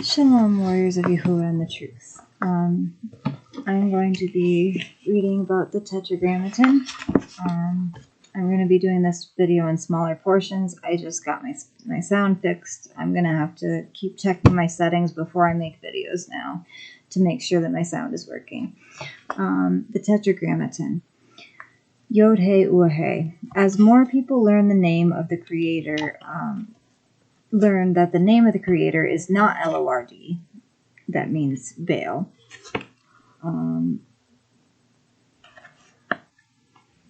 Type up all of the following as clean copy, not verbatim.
Shalom, warriors of Yahuah and the truth. I'm going to be reading about the Tetragrammaton. I'm going to be doing this video in smaller portions. I just got my sound fixed. I'm going to have to keep checking my settings before I make videos now to make sure that my sound is working. The Tetragrammaton. Yod He Uah. As more people learn the name of the Creator, learn that the name of the Creator is not Lord. That means Baal.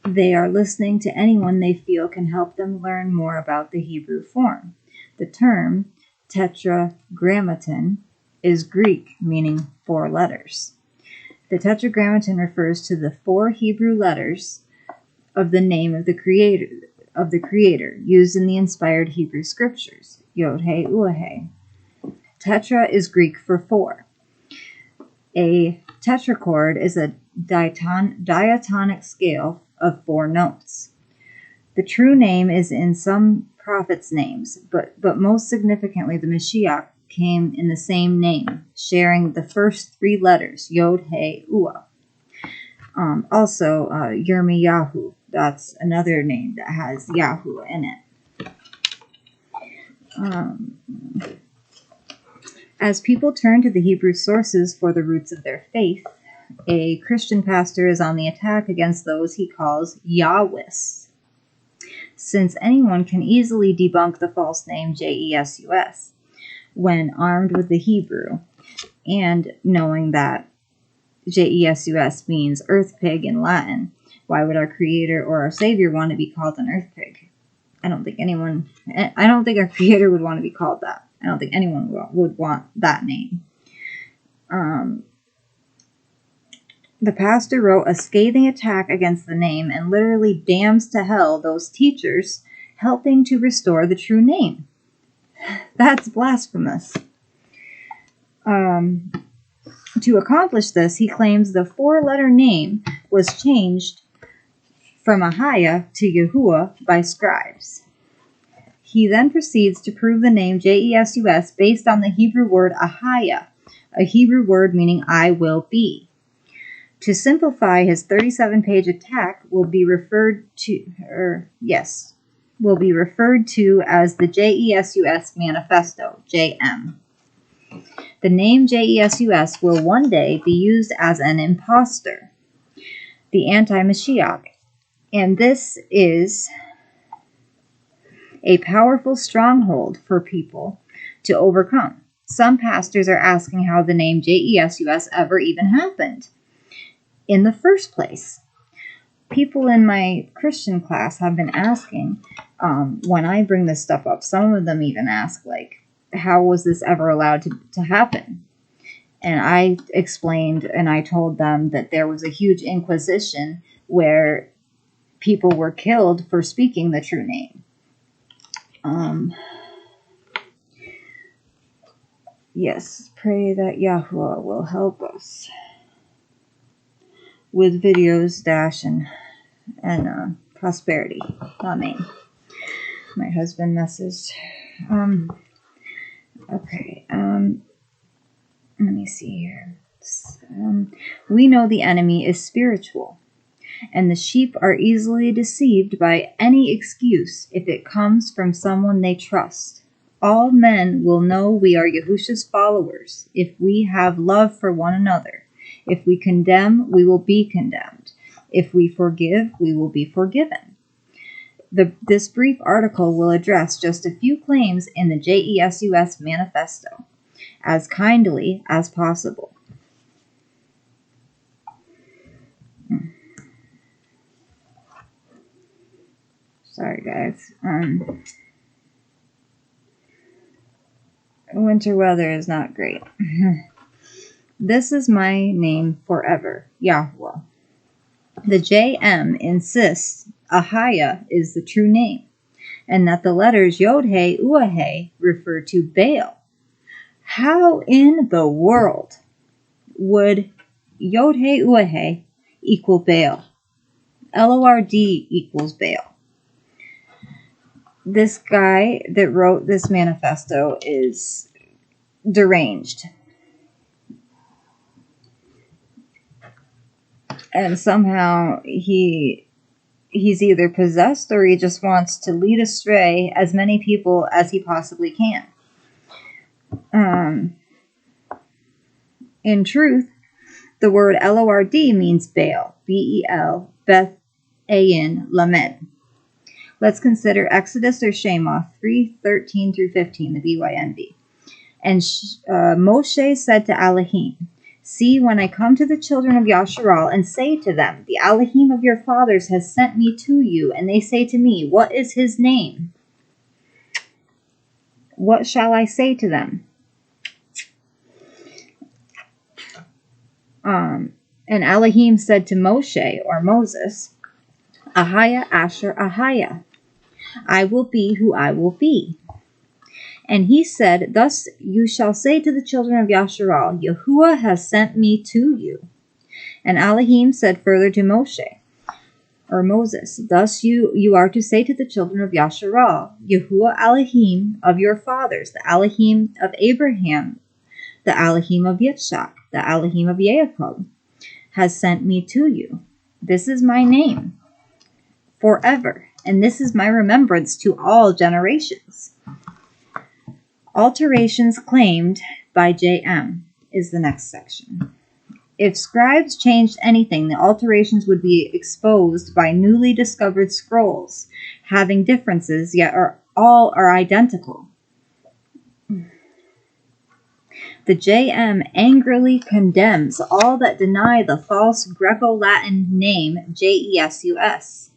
They are listening to anyone they feel can help them learn more about the Hebrew form. The term TETRAGRAMMATON is Greek, meaning 4 letters. The Tetragrammaton refers to the 4 Hebrew letters of the name of the Creator, used in the inspired Hebrew scriptures. Yod He Uah. Tetra is Greek for 4. A tetrachord is a diatonic scale of 4 notes. The true name is in some prophets' names, but most significantly, the Mashiach came in the same name, sharing the first 3 letters, Yod He Uah. Also, Yirmiyahu. That's another name that has Yahuah in it. As people turn to the Hebrew sources for the roots of their faith, a Christian pastor is on the attack against those he calls Yahwists. Since anyone can easily debunk the false name Jesus when armed with the Hebrew, and knowing that Jesus means earth pig in Latin, why would our Creator or our Savior want to be called an earth pig? I don't think our Creator would want to be called that. I don't think anyone would want that name. The pastor wrote a scathing attack against the name and literally damns to hell those teachers helping to restore the true name. That's blasphemous. To accomplish this, he claims the 4-letter name was changed from Ahaya to Yahuah by scribes. He then proceeds to prove the name Jesus based on the Hebrew word Ahaya, a Hebrew word meaning I will be. To simplify, his 37-page attack will be referred to as the Jesus Manifesto, JM. The name Jesus will one day be used as an impostor, the anti-Mashiach, and this is a powerful stronghold for people to overcome. Some pastors are asking how the name Jesus ever even happened in the first place. People in my Christian class have been asking, when I bring this stuff up, some of them even ask, like, how was this ever allowed to happen? And I explained and I told them that there was a huge inquisition where people were killed for speaking the true name. Yes, pray that Yahuah will help us with videos, and prosperity. Amen. My husband messaged. Okay. Let me see here. We know the enemy is spiritual, and the sheep are easily deceived by any excuse if it comes from someone they trust. All men will know we are Yahushua's followers if we have love for one another. If we condemn, we will be condemned. If we forgive, we will be forgiven. This brief article will address just a few claims in the Jesus Manifesto as kindly as possible. Sorry, guys. Winter weather is not great. This is my name forever, Yahuah. The JM insists Ahaya is the true name, and that the letters Yod He Uah refer to Baal. How in the world would Yod He Uah equal Baal? Lord equals Baal. This guy that wrote this manifesto is deranged. And somehow he's either possessed or he just wants to lead astray as many people as he possibly can. In truth, the word Lord means Baal, B-E-L, Beth Ayin Lamed. Let's consider Exodus or Shemoth 3:13 through 15, the BYNB. And Moshe said to Elohim, "See, when I come to the children of Yasharal and say to them, the Elohim of your fathers has sent me to you, and they say to me, what is his name? What shall I say to them?" And Elohim said to Moshe, or Moses, "Ahaya Asher Ahaya, I will be who I will be." And he said, "Thus you shall say to the children of Yasharal, Yahuah has sent me to you." And Elohim said further to Moshe, or Moses, "Thus you are to say to the children of Yasharal, Yahuah Elohim of your fathers, the Elohim of Abraham, the Elohim of Yitzchak, the Elohim of Yaakov, has sent me to you. This is my name forever, and this is my remembrance to all generations." Alterations claimed by J.M. is the next section. If scribes changed anything, the alterations would be exposed by newly discovered scrolls, having differences, yet all are identical. The J.M. angrily condemns all that deny the false Greco-Latin name Jesus,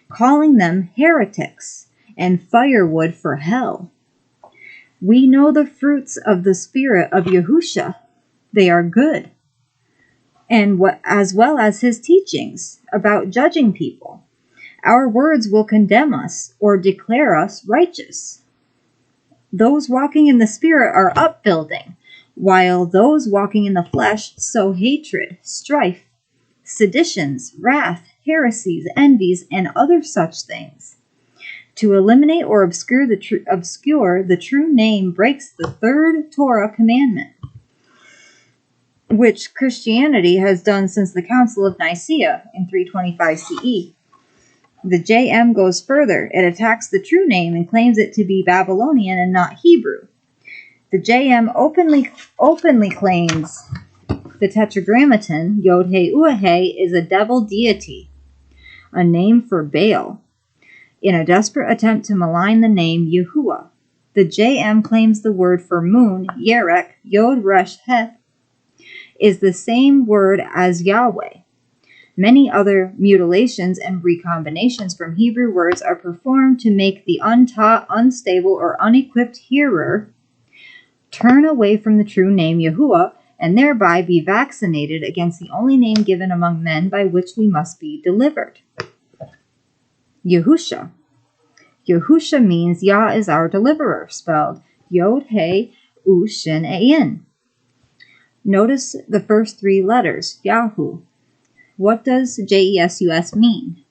calling them heretics and firewood for hell. We know the fruits of the spirit of Yahusha. They are good. And as well as his teachings about judging people. Our words will condemn us or declare us righteous. Those walking in the spirit are upbuilding, while those walking in the flesh sow hatred, strife, seditions, wrath, heresies, envies, and other such things. To eliminate or obscure the true name breaks the third Torah commandment, which Christianity has done since the Council of Nicaea in 325 CE. The J.M. goes further. It attacks the true name and claims it to be Babylonian and not Hebrew. The J.M. openly claims the Tetragrammaton, Yod-He-Uah-He, is a devil deity, a name for Baal, in a desperate attempt to malign the name Yahuah. The J.M. claims the word for moon, Yerek, Yod-Resh-Heth, is the same word as Yahweh. Many other mutilations and recombinations from Hebrew words are performed to make the untaught, unstable, or unequipped hearer turn away from the true name Yahuah and thereby be vaccinated against the only name given among men by which we must be delivered. Yahusha. Yahusha means Yah is our deliverer, spelled Yod-He-U-Shin-Ayin. Notice the first three letters, Yahu. What does Jesus mean?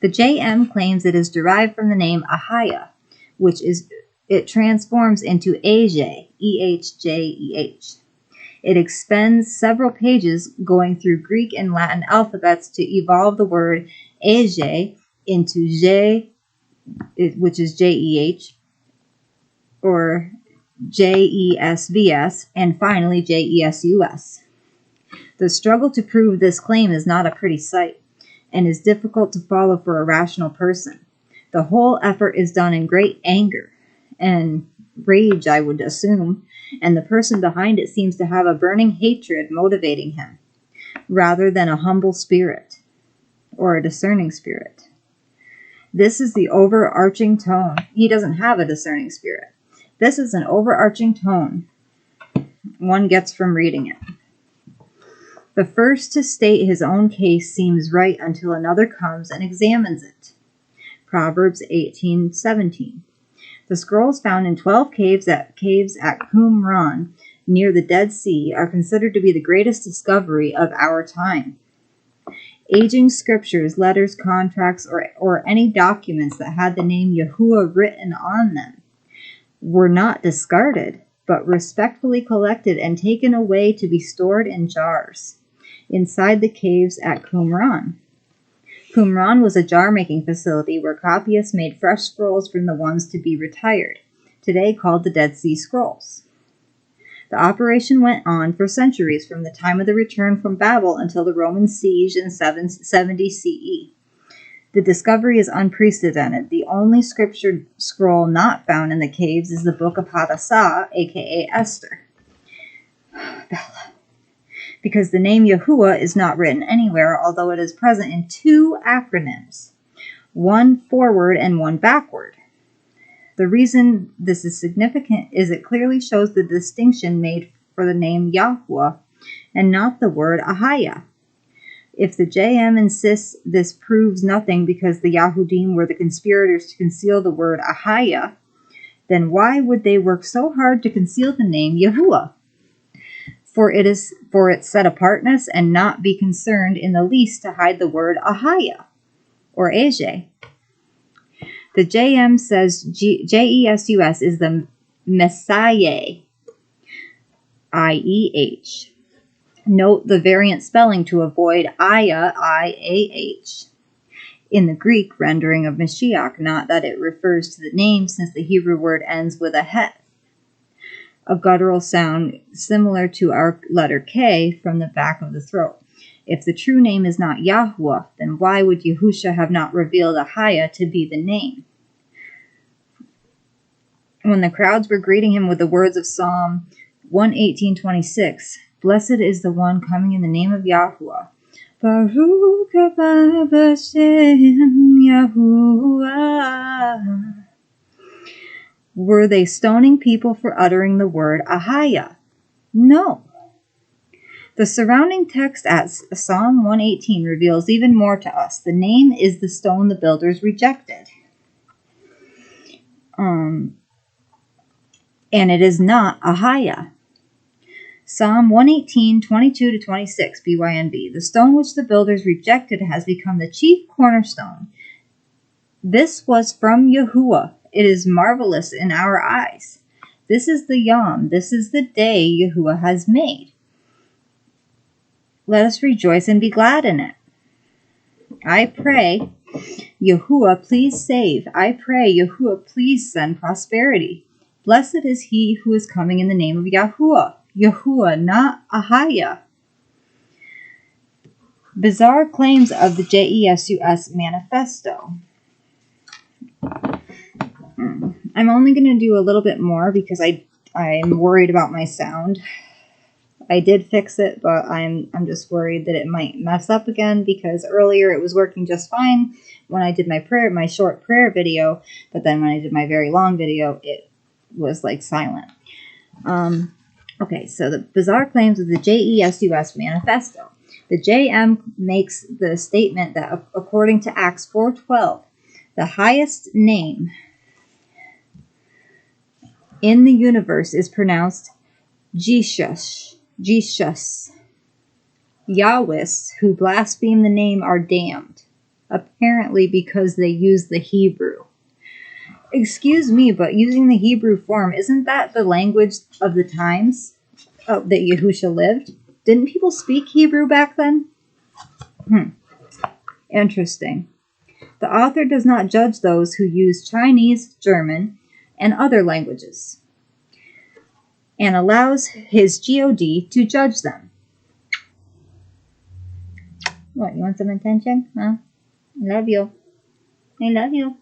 The JM claims it is derived from the name Ahaya, which it transforms into Ejeh, E-H-J-E-H. It expends several pages going through Greek and Latin alphabets to evolve the word Ejeh into J, which is J-E-H, or J-E-S-V-S, and finally J-E-S-U-S. The struggle to prove this claim is not a pretty sight, and is difficult to follow for a rational person. The whole effort is done in great anger and rage, I would assume, and the person behind it seems to have a burning hatred motivating him, rather than a humble spirit, or a discerning spirit. This is the overarching tone. He doesn't have a discerning spirit. This is an overarching tone one gets from reading it. The first to state his own case seems right until another comes and examines it. Proverbs 18:17. The scrolls found in 12 caves at Qumran, near the Dead Sea, are considered to be the greatest discovery of our time. Aging scriptures, letters, contracts, or any documents that had the name Yahuah written on them were not discarded, but respectfully collected and taken away to be stored in jars inside the caves at Qumran. Qumran was a jar-making facility where copyists made fresh scrolls from the ones to be retired, today called the Dead Sea Scrolls. The operation went on for centuries, from the time of the return from Babel until the Roman siege in 770 CE. The discovery is unprecedented. The only scripture scroll not found in the caves is the Book of Hadassah, aka Esther. Bella. Because the name Yahuah is not written anywhere, although it is present in two acronyms, one forward and one backward. The reason this is significant is it clearly shows the distinction made for the name Yahuah and not the word Ahaya. If the JM insists this proves nothing because the Yahudim were the conspirators to conceal the word Ahaya, then why would they work so hard to conceal the name Yahuah? For its set apartness, and not be concerned in the least to hide the word Ahaya, or Ajay. The JM says JESUS is the Messiah, I-E-H. Note the variant spelling to avoid Aya, I-A-H. In the Greek rendering of Mashiach, not that it refers to the name, since the Hebrew word ends with a het, a guttural sound similar to our letter K from the back of the throat. If the true name is not Yahuah, then why would Yahusha have not revealed Ahaya to be the name? When the crowds were greeting him with the words of Psalm 118:26, "Blessed is the one coming in the name of Yahuah. Baruch haba b'shem Yahuah." Were they stoning people for uttering the word Ahaya? No. The surrounding text at Psalm 118 reveals even more to us. The name is the stone the builders rejected. And it is not Ahaya. Psalm 118:22-26, BYNB. The stone which the builders rejected has become the chief cornerstone. This was from Yahuah. It is marvelous in our eyes. This is the Yom. This is the day Yahuah has made. Let us rejoice and be glad in it. I pray, Yahuah, please save. I pray, Yahuah, please send prosperity. Blessed is he who is coming in the name of Yahuah. Yahuah, not Ahaya. Bizarre claims of the JESUS Manifesto. I'm only going to do a little bit more because I'm worried about my sound. I did fix it, but I'm just worried that it might mess up again, because earlier it was working just fine when I did my short prayer video, but then when I did my very long video, it was like silent. Okay, so the bizarre claims of the JESUS Manifesto. The JM makes the statement that according to Acts 4:12, the highest name in the universe is pronounced Jesus. Yahwists who blaspheme the name are damned, apparently because they use the Hebrew. Excuse me, but using the Hebrew form, isn't that the language of the times that Yahusha lived? Didn't people speak Hebrew back then? Interesting. The author does not judge those who use Chinese, German, and other languages, and allows his God to judge them. What, you want some attention? Huh? I love you. I love you.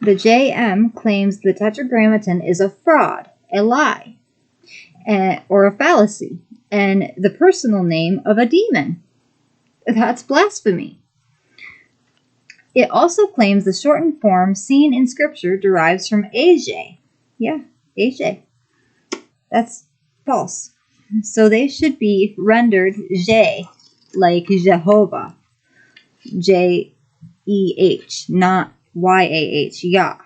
The JM claims the Tetragrammaton is a fraud, a lie, or a fallacy, and the personal name of a demon. That's blasphemy. It also claims the shortened form seen in Scripture derives from Ajay. Yeah, Ajay. That's false. So they should be rendered J, like Jehovah. J-E-H, not Y-A-H, Yah.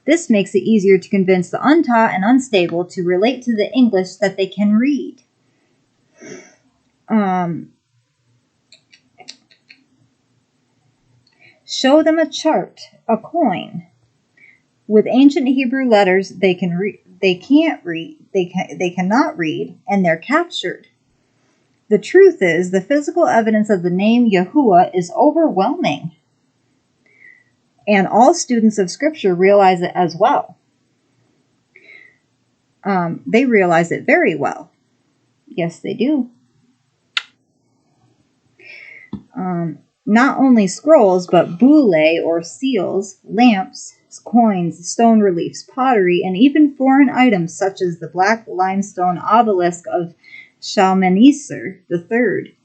This makes it easier to convince the untaught and unstable to relate to the English that they can read. Show them a chart, a coin, With ancient Hebrew letters, they cannot read, and they're captured. The truth is, the physical evidence of the name Yahuah is overwhelming. And all students of Scripture realize it as well. They realize it very well. Yes, they do. Not only scrolls, but boule or seals, lamps, coins, stone reliefs, pottery, and even foreign items such as the black limestone obelisk of Shalmaneser III,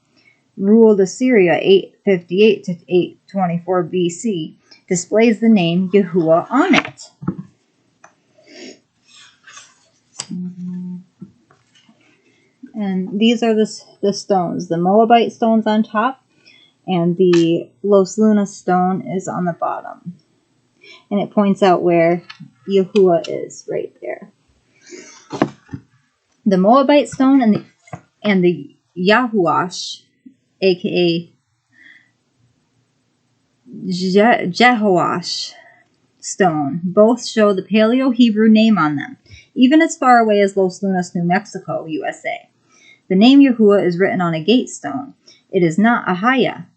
ruled Assyria 858 to 824 BC, displays the name Yahuah on it. And these are the stones. The Moabite stone's on top, and the Los Lunas stone is on the bottom. And it points out where Yahuah is, right there. The Moabite stone and the Yahuah, aka Jehoash stone, both show the Paleo-Hebrew name on them, even as far away as Los Lunas, New Mexico, USA. The name Yahuah is written on a gate stone. It is not a haya.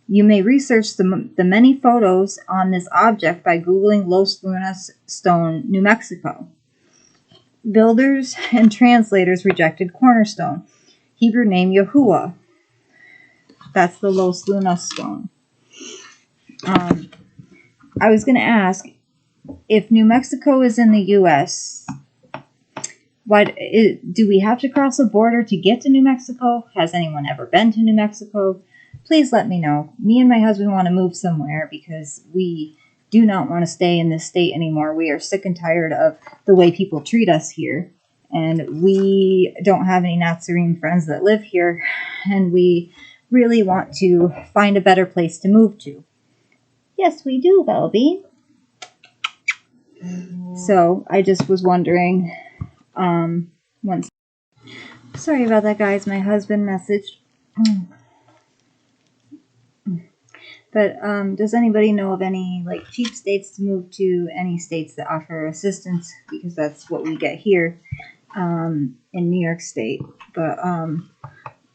You may research the many photos on this object by Googling Los Lunas stone, New Mexico. Builders and translators rejected cornerstone. Hebrew name Yahuah. That's the Los Lunas stone. I was going to ask, if New Mexico is in the U.S., do we have to cross a border to get to New Mexico? Has anyone ever been to New Mexico? Please let me know. Me and my husband want to move somewhere because we do not want to stay in this state anymore. We are sick and tired of the way people treat us here. And we don't have any Nazarene friends that live here. And we really want to find a better place to move to. Yes, we do, Belby. So I just was wondering, sorry about that, guys. My husband messaged. But does anybody know of any cheap states to move to? Any states that offer assistance? Because that's what we get here in New York State. But I'm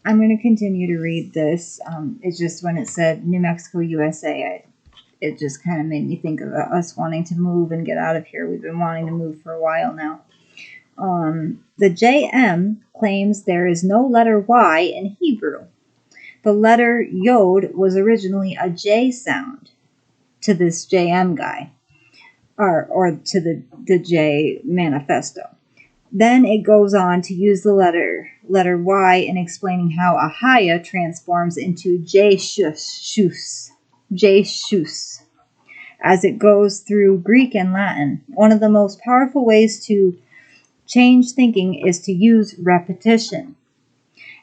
going to continue to read this. It's just when it said New Mexico, USA, it just kind of made me think of us wanting to move and get out of here. We've been wanting to move for a while now. The JM claims there is no letter Y in Hebrew. The letter Yod was originally a J sound to this JM guy, or to the J Manifesto. Then it goes on to use the letter Y in explaining how a haya transforms into Jeshus, as it goes through Greek and Latin. One of the most powerful ways to change thinking is to use repetition.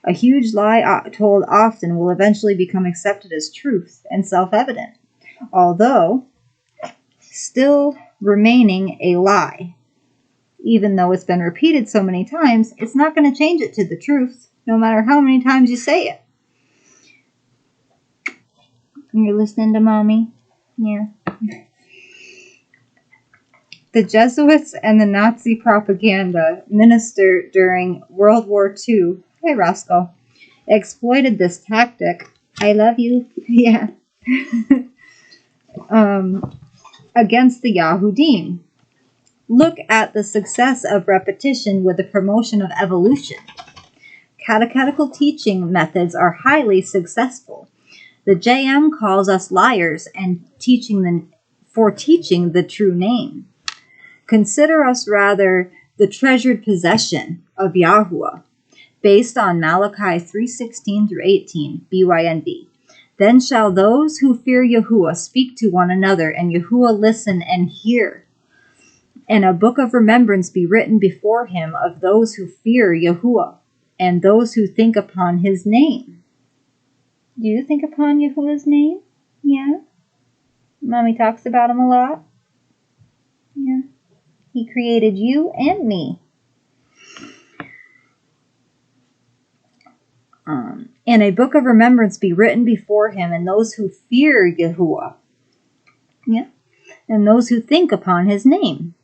A huge lie told often will eventually become accepted as truth and self-evident, although still remaining a lie. Even though it's been repeated so many times, it's not going to change it to the truth, no matter how many times you say it. You're listening to Mommy? Yeah. The Jesuits and the Nazi propaganda minister during World War II, hey Roscoe, exploited this tactic. I love you. Yeah. Against the Yahudim. Look at the success of repetition with the promotion of evolution. Catechetical teaching methods are highly successful. The JM calls us liars and teaching the true name. Consider us rather the treasured possession of Yahuah, based on Malachi 3:16 through 18, BYNB. Then shall those who fear Yahuah speak to one another, and Yahuah listen and hear. And a book of remembrance be written before him of those who fear Yahuah, and those who think upon his name. Do you think upon Yahuah's name? Yeah. Mommy talks about him a lot. Yeah. He created you and me. And a book of remembrance be written before him and those who fear Yahuah. Yeah. and those who think upon his name.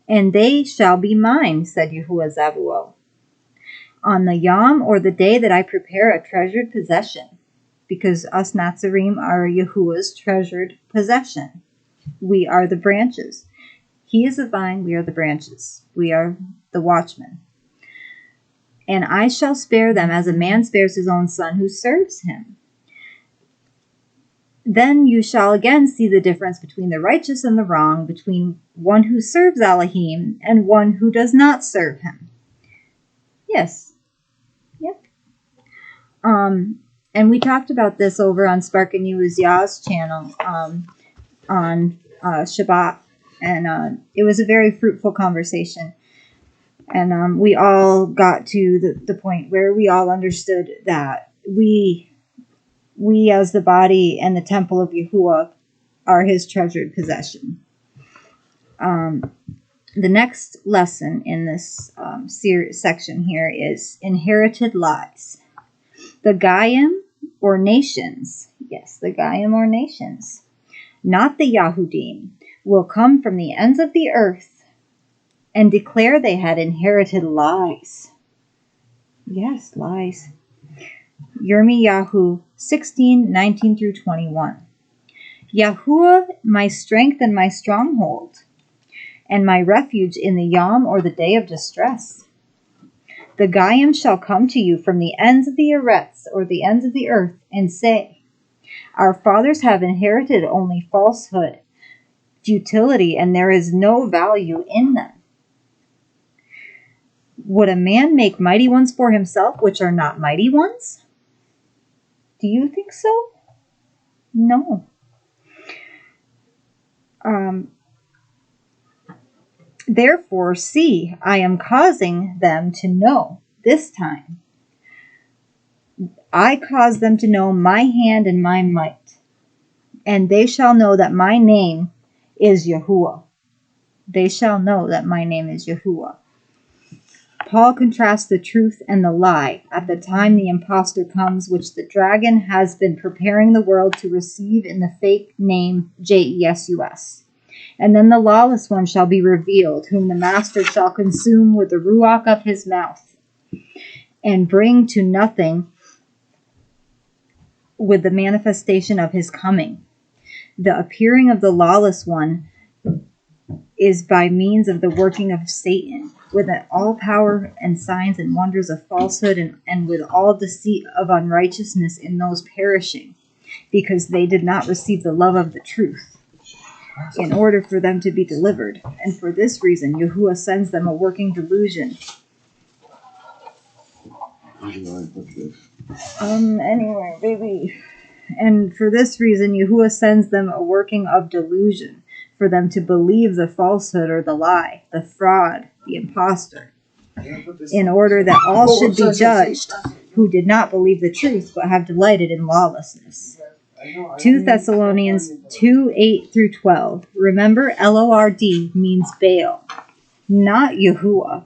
And they shall be mine, said Yahuah Zavuel, on the Yom, or the day that I prepare a treasured possession, because us Nazarene are Yahuwah's treasured possession. We are the branches. He is the vine, we are the branches. We are the watchmen. And I shall spare them as a man spares his own son who serves him. Then you shall again see the difference between the righteous and the wrong, between one who serves Elohim and one who does not serve him. Yes. Yep. And we talked about this over on Spark and Yahuah's channel on Shabbat, and it was a very fruitful conversation. And we all got to the point where we all understood that we as the body and the temple of Yahuah are his treasured possession. The next lesson in this section here is inherited lies. The Goyim or nations, yes, the Goyim or nations, not the Yahudim, will come from the ends of the earth and declare they had inherited lies. Yes, lies. Yirmiyahu 16:19-21. Yahuah, my strength and my stronghold, and my refuge in the Yom, or the day of distress. The Goyim shall come to you from the ends of the Eretz, or the ends of the earth, and say, our fathers have inherited only falsehood, futility, and there is no value in them. Would a man make mighty ones for himself, which are not mighty ones? Do you think so? No. Therefore, see, I am causing them to know this time. I cause them to know my hand and my might, and they shall know that my name is Yahuah. They shall know that my name is Yahuah. Paul contrasts the truth and the lie at the time the impostor comes, which the dragon has been preparing the world to receive in the fake name Jesus. And then the lawless one shall be revealed, whom the master shall consume with the ruach of his mouth, and bring to nothing with the manifestation of his coming. The appearing of the lawless one is by means of the working of Satan, with all power and signs and wonders of falsehood, and with all deceit of unrighteousness in those perishing, because they did not receive the love of the truth, in order for them to be delivered. And for this reason, Yahuah sends them a working delusion. Anyway, baby. And for this reason, Yahuah sends them a working of delusion, for them to believe the falsehood or the lie, the fraud, the impostor, in order that all should be judged who did not believe the truth, but have delighted in lawlessness. 2 Thessalonians 2:8-12. Remember, Lord means Baal, not Yahuah.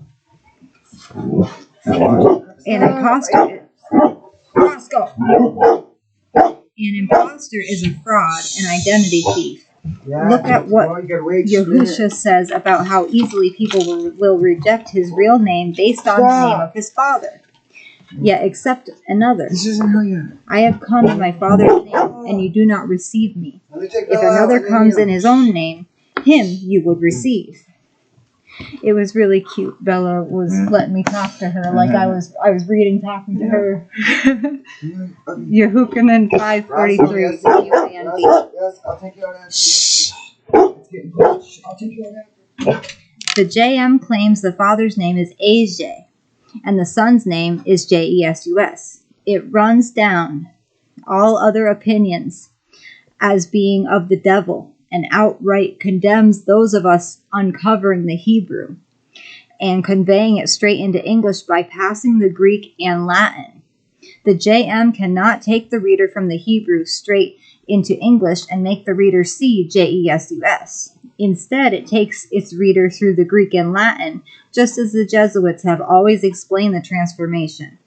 An impostor is a fraud, an identity thief. Look at what Yahusha says about how easily people will reject his real name based on the name of his father. Yet accept another. I have come in my Father's name, and you do not receive me. If another comes in his own name, him you would receive. It was really cute. Bella was letting me talk to her like I was reading, talking to her. Yehukanan 5:43. Yes, I'll take you out. Shh. I'll take you out. The JM claims the father's name is AJ, and the son's name is Jesus. It runs down all other opinions as being of the devil, and outright condemns those of us uncovering the Hebrew and conveying it straight into English by passing the Greek and Latin. The JM cannot take the reader from the Hebrew straight into English and make the reader see Jesus. Instead, it takes its reader through the Greek and Latin, just as the Jesuits have always explained the transformation.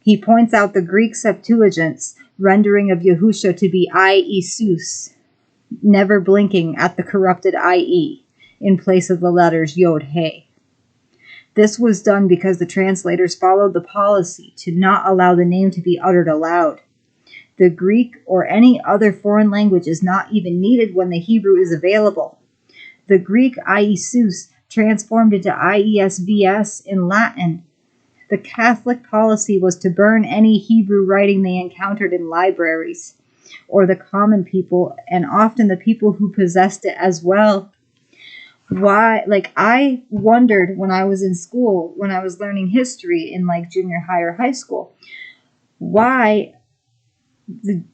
He points out the Greek Septuagint's rendering of Yahusha to be I, Isus, never blinking at the corrupted IE in place of the letters Yod-He. This was done because the translators followed the policy to not allow the name to be uttered aloud. The Greek or any other foreign language is not even needed when the Hebrew is available. The Greek Iesus transformed into IESVS in Latin. The Catholic policy was to burn any Hebrew writing they encountered in libraries, or the common people, and often the people who possessed it as well. Why, like, I wondered when I was in school, when I was learning history in like junior high or high school, why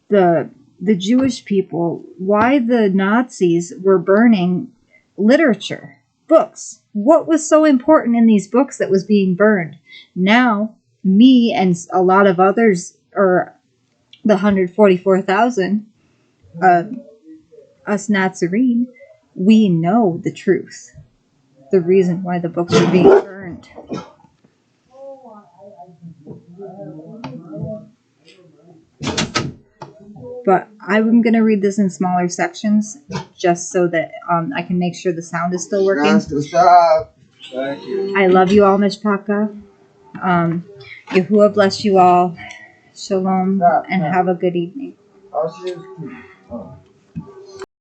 the Jewish people, why the Nazis were burning literature, books. What was so important in these books that was being burned? Now, me and a lot of others, or the 144,000, us Nazarene, we know the truth. The reason why the books are being burned. But I'm going to read this in smaller sections just so that I can make sure the sound is still working. Stop. Thank you. I love you all, Mishpaka. Yahuah bless you all. Shalom, and have a good evening. I'll see you.